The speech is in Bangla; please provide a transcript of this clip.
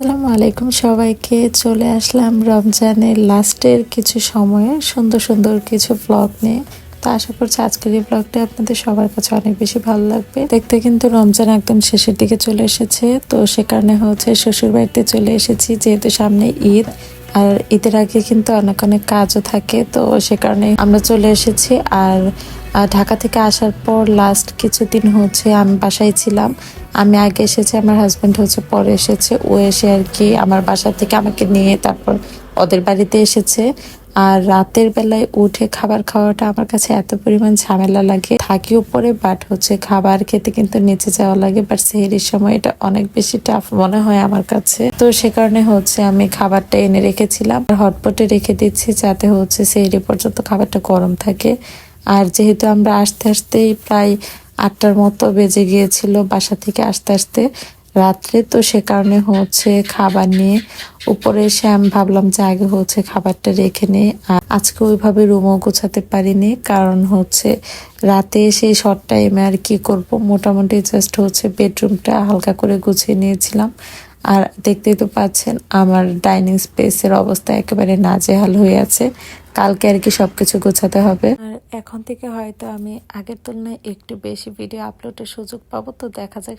আসসালামু আলাইকুম সবাইকে। চলে আসলাম রমজানের লাস্টের কিছু সময়ে সুন্দর সুন্দর কিছু ব্লগ নিয়ে। তো আশা করছি আজকের এই ব্লগটা আপনাদের সবার কাছে অনেক বেশি ভালো লাগবে। দেখতে কিন্তু রমজান একদম শেষের দিকে চলে এসেছে, তো সে কারণে হচ্ছে শ্বশুর বাড়িতে চলে এসেছি, যেহেতু সামনে ঈদ। আর ঈদের আগে কিন্তু অনেক অনেক কাজও থাকে, তো সে কারণে আমরা চলে এসেছি। আর ঢাকা থেকে আসার পর লাস্ট কিছুদিন হচ্ছে আমি বাসায় ছিলাম। আমি আগে এসেছি, আমার হাজবেন্ড হচ্ছে পরে এসেছে। ও এসে আর কি আমার বাসা থেকে আমাকে নিয়ে তারপর ওদের বাড়িতে এসেছে। আর রাতের বেলায় উঠে খাবার খাওয়াটা আমার কাছে এত পরিমাণ ঝামেলা লাগে, থাকি উপরে বাট হচ্ছে খাবার খেতে কিন্তু নিচে যাওয়া লাগে। বাট সেহরির সময় এটা অনেক বেশি টাফ মনে হয় আমার কাছে। তো সে কারণে হচ্ছে আমি খাবারটা এনে রেখেছিলাম, হটপটে রেখে দিচ্ছি যাতে হচ্ছে সেহরি পর্যন্ত খাবারটা গরম থাকে। আর যেহেতু আমরা আসতে আসতেই প্রায় 8টার মতো বেজে গিয়েছিল বাসা থেকে আসতে আসতে রাত্রে, তো সে কারণে হচ্ছে খাবার নিয়ে উপরে এসে আমি ভাবলাম যে আগে হচ্ছে খাবারটা রেখে নিই। আর আজকে ওইভাবে রুমও গোছাতে পারিনি, কারণ হচ্ছে রাতে এসে শর্ট টাইমে আর কি করব, মোটামুটি জাস্ট হচ্ছে বেডরুমটা হালকা করে গুছিয়ে নিয়েছিলাম। আর দেখতেই তো পাচ্ছেন আমার ডাইনিং স্পেসের অবস্থা একেবারে নাজেহাল হয়ে আছে। কালকে আর কি সবকিছু গোছাতে হবে। আর এখন থেকে হয়তো আমি আগের তুলনায় একটু বেশি ভিডিও আপলোডের সুযোগ পাবো, তো দেখা যাক।